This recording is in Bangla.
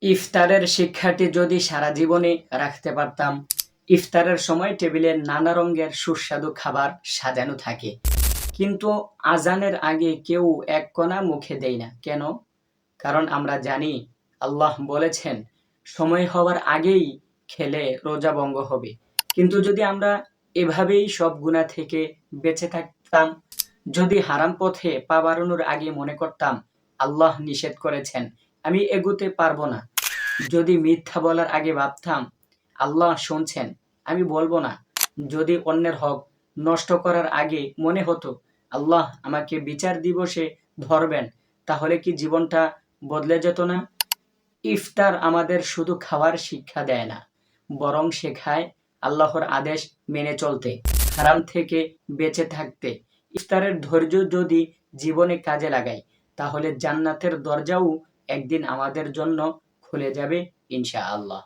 ইফতারের শিক্ষাটি যদি সারা জীবনে রাখতে পারতাম। ইফতারের সময় টেবিলে নানা রঙের সুস্বাদু খাবার সাজানো থাকে, কিন্তু আজানের আগে কেউ এক কণা মুখে দেয় না। কেন? কারণ আমরা জানি আল্লাহ বলেছেন সময় হওয়ার আগেই খেলে রোজা ভঙ্গ হবে। কিন্তু যদি আমরা এভাবেই সব গুনাহ থেকে বেঁচে থাকতাম, যদি হারাম পথে পা বাড়ানোর আগে মনে করতাম আল্লাহ নিষেধ করেছেন, আমি এগোতে পারবো না, যদি মিথ্যা বলার আগে ভাবতাম আল্লাহ শুনছেন, আমি বলবো না, যদি অন্যের হক নষ্ট করার আগে মনে হতো আল্লাহ আমাকে বিচার দিবসে ধরবেন, তাহলে কি জীবনটা বদলে যেত না? ইফতার আমাদের শুধু খাওয়ার শিক্ষা দেয় না, বরং শেখায় আল্লাহর আদেশ মেনে চলতে, হারাম থেকে বেঁচে থাকতে। ইফতারের ধৈর্য যদি জীবনে কাজে লাগাই, তাহলে জান্নাতের দরজাও একদিন আমাদের জন্য খুলে যাবে ইনশাআল্লাহ।